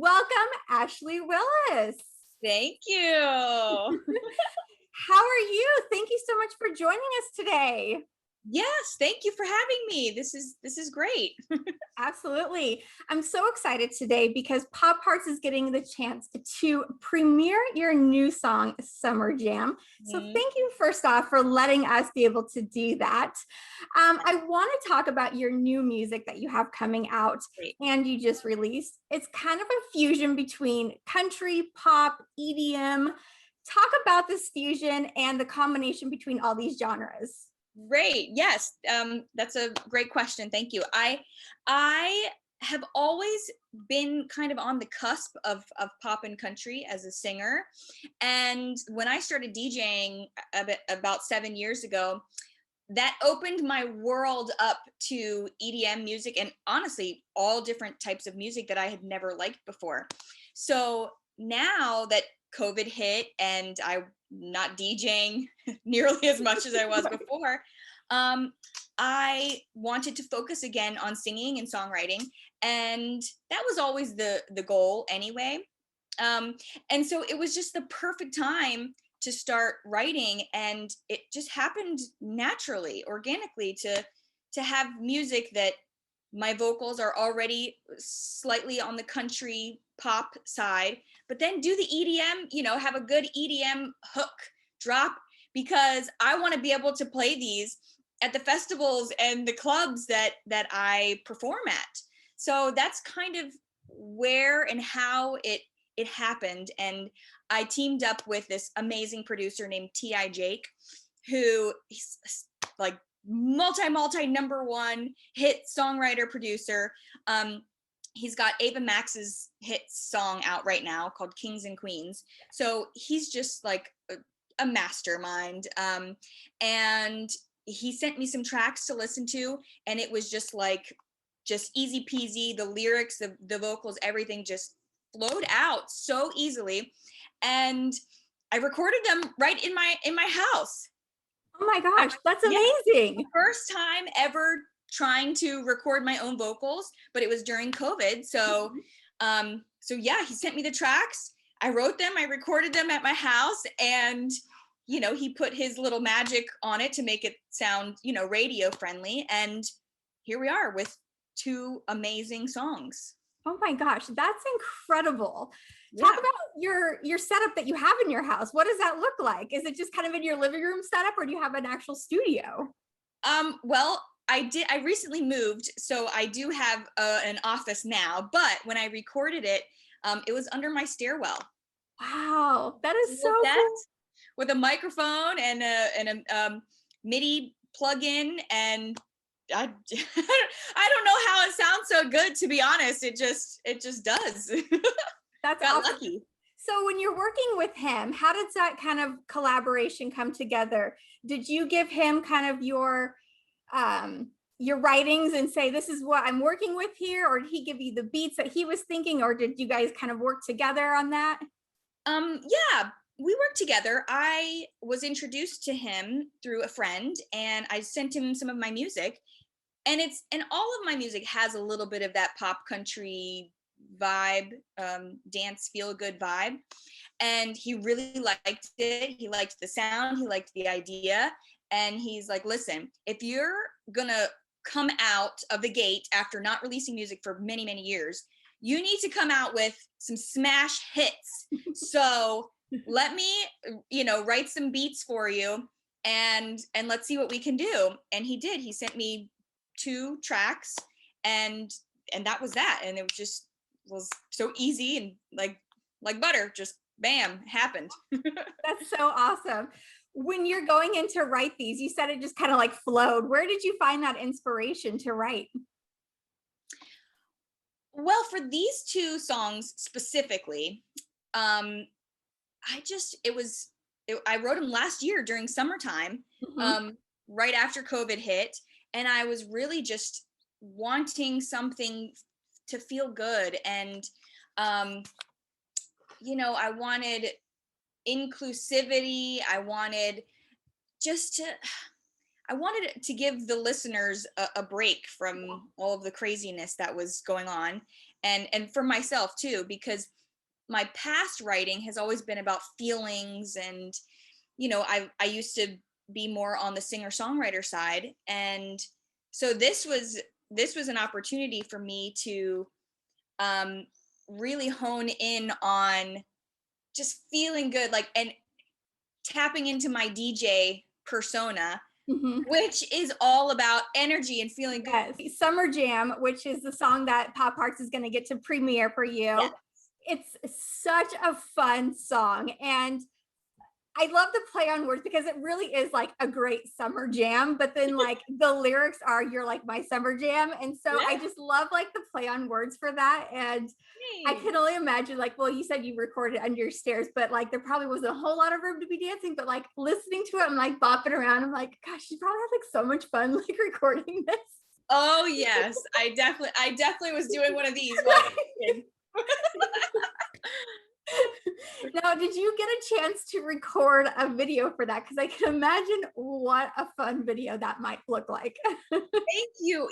Welcome, Ashlee Williss. Thank you. How are you? Thank you so much for joining us today. Yes, thank you for having me. This is great. Absolutely. I'm so excited today because Pop Hearts is getting the chance to premiere your new song, Summer Jam. So thank you first off for letting us be able to do that. I want to talk about your new music that you have coming out Great. and you just released. It's kind of a fusion between country, pop, EDM. Talk about this fusion and the combination between all these genres. Great. Yes. That's a great question. Thank you. I have always been kind of on the cusp of pop and country as a singer. And when I started DJing about 7 years ago, that opened my world up to EDM music and honestly, all different types of music that I had never liked before. So now that COVID hit and I'm not DJing nearly as much as I was before, I wanted to focus again on singing and songwriting. And that was always the goal anyway. And so it was just the perfect time to start writing, and it just happened naturally, organically, to have music that my vocals are already slightly on the country pop side, but then do the EDM, have a good EDM hook drop, because I want to be able to play these at the festivals and the clubs that I perform at. So that's kind of where and how it happened. And I teamed up with this amazing producer named T.I. Jake, who is like multi #1 hit songwriter producer. He's got Ava Max's hit song out right now called Kings and Queens. So he's just like a mastermind. And he sent me some tracks to listen to, and it was just easy peasy. The lyrics, the vocals, everything just flowed out so easily. And I recorded them right in my house. Oh my gosh, that's amazing. First time ever trying to record my own vocals, but it was during COVID. So yeah, he sent me the tracks. I wrote them, I recorded them at my house, and he put his little magic on it to make it sound, radio friendly. And here we are with 2 amazing songs. Oh my gosh, that's incredible. Yeah. Talk about your setup that you have in your house. What does that look like? Is it just kind of in your living room setup, or do you have an actual studio? Well, I recently moved, so I do have an office now, but when I recorded it, it was under my stairwell. Wow, that is so cool. With a microphone and a MIDI plug-in, and I don't know how it sounds so good, to be honest. It just does. That's got awesome. lucky. So when you're working with him, how does that kind of collaboration come together? Did you give him kind of your writings and say, this is what I'm working with here? Or did he give you the beats that he was thinking? Or did you guys kind of work together on that? Yeah, we worked together. I was introduced to him through a friend, and I sent him some of my music. And all of my music has a little bit of that pop country vibe, dance feel good vibe. And he really liked it. He liked the sound, he liked the idea. And he's like, listen, if you're gonna come out of the gate after not releasing music for many, many years, you need to come out with some smash hits. So let me, write some beats for you, and let's see what we can do. And he did. He sent me 2 tracks, and that was that. And it was so easy and like butter, just bam, happened. That's so awesome. When you're going in to write these, you said it just kind of like flowed. Where did you find that inspiration to write? Well, for these 2 songs specifically, I wrote them last year during summertime, right after COVID hit. And I was really just wanting something to feel good. And, I wanted inclusivity. I wanted to give the listeners a break from all of the craziness that was going on. and for myself too, because my past writing has always been about feelings, and I used to be more on the singer-songwriter side, and so this was an opportunity for me to really hone in on just feeling good, like, and tapping into my DJ persona, which is all about energy and feeling good. Yes. Summer Jam, which is the song that Pop Hearts is going to get to premiere for you. Yes. It's such a fun song, and I love the play on words because it really is like a great summer jam, but then like the lyrics are "you're like my summer jam," and so I just love like the play on words for that. And I can only imagine, like, well, you said you recorded under your stairs, but like there probably wasn't a whole lot of room to be dancing, but like listening to it, I'm like bopping around. I'm like, gosh, you probably had like so much fun like recording this. Oh yes, I definitely was doing one of these while I was a kid. Now, did you get a chance to record a video for that? Because I can imagine what a fun video that might look like. Thank you.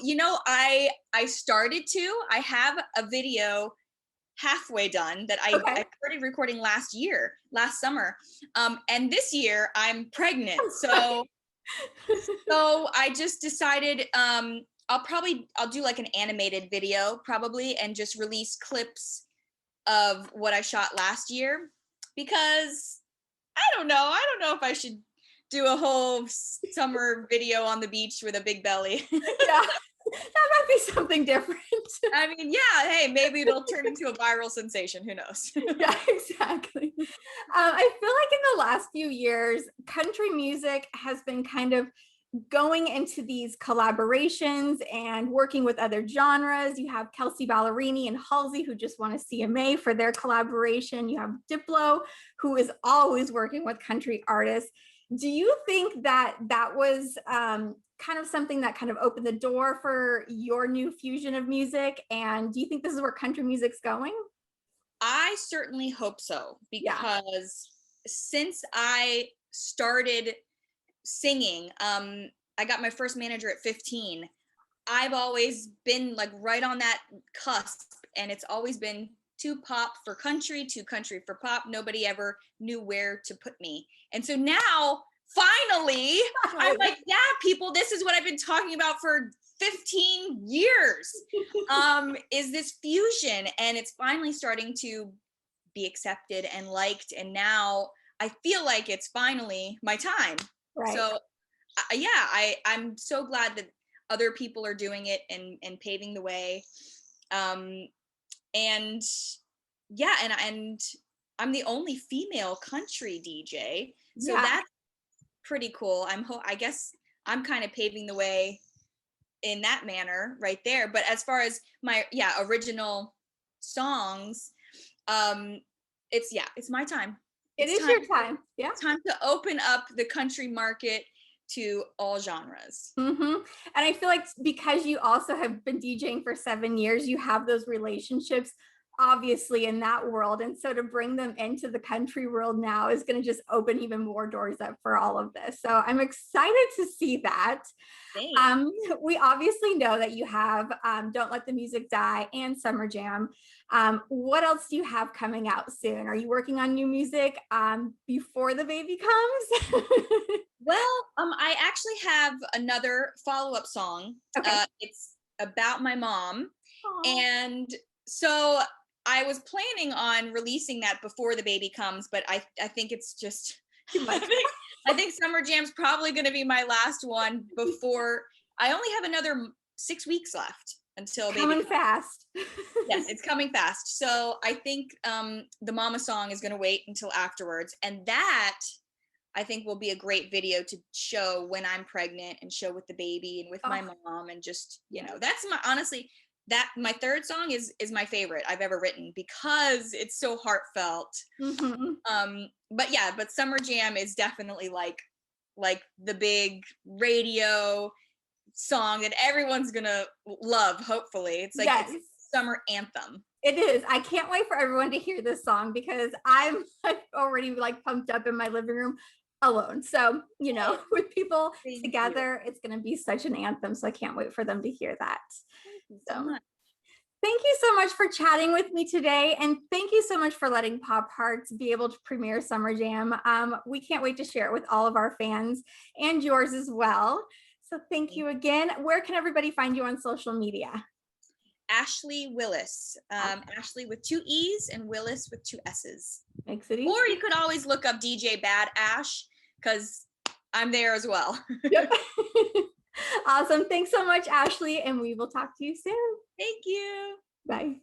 I started to. I have a video halfway done that I started recording last summer, and this year I'm pregnant. So I just decided I'll do like an animated video probably, and just release clips of what I shot last year, because I don't know if I should do a whole summer video on the beach with a big belly. Yeah, that might be something different. I mean, yeah, hey, maybe it'll turn into a viral sensation. Who knows? Yeah, exactly. I feel like in the last few years, country music has been kind of going into these collaborations and working with other genres. You have Kelsey Ballerini and Halsey, who just won a CMA for their collaboration. You have Diplo, who is always working with country artists. Do you think that was kind of something that kind of opened the door for your new fusion of music? And do you think this is where country music's going? I certainly hope so, because since I started singing, I got my first manager at 15. I've always been like right on that cusp, and it's always been too pop for country, too country for pop. Nobody ever knew where to put me. And so now finally I'm like, yeah, people, this is what I've been talking about for 15 years, is this fusion, and it's finally starting to be accepted and liked, and now I feel like it's finally my time. Right. So I'm so glad that other people are doing it and paving the way, and I'm the only female country DJ, so that's pretty cool. I guess I'm kind of paving the way in that manner right there. But as far as my original songs, it's my time. It is your time. Yeah. It's time to open up the country market to all genres. And I feel like because you also have been DJing for 7 years, you have those relationships obviously in that world. And so to bring them into the country world now is going to just open even more doors up for all of this. So I'm excited to see that. We obviously know that you have Don't Let the Music Die and Summer Jam. What else do you have coming out soon? Are you working on new music before the baby comes? Well, I actually have another follow-up song. It's about my mom. Aww. And so I was planning on releasing that before the baby comes, but I think it's just, I think Summer Jam's probably going to be my last one before. I only have another 6 weeks left until baby coming fast. Yes, it's coming fast. So I think the Mama song is going to wait until afterwards, and that I think will be a great video to show when I'm pregnant and show with the baby and with my mom, and just, that's my third song is my favorite I've ever written because it's so heartfelt. But Summer Jam is definitely like the big radio song that everyone's gonna love, hopefully. It's like it's a summer anthem. It is. I can't wait for everyone to hear this song because I'm already pumped up in my living room alone. So, with people together, it's going to be such an anthem. So I can't wait for them to hear that. Thank you so much. Thank you so much for chatting with me today. And thank you so much for letting Pop Hearts be able to premiere Summer Jam. We can't wait to share it with all of our fans and yours as well. So thank you again. Where can everybody find you on social media? Ashlee Williss. Ashlee with 2 E's and Willis with 2 S's. Makes it easy. Or you could always look up DJ Bad Ash, because I'm there as well. Yep. Awesome. Thanks so much, Ashlee, and we will talk to you soon. Thank you. Bye.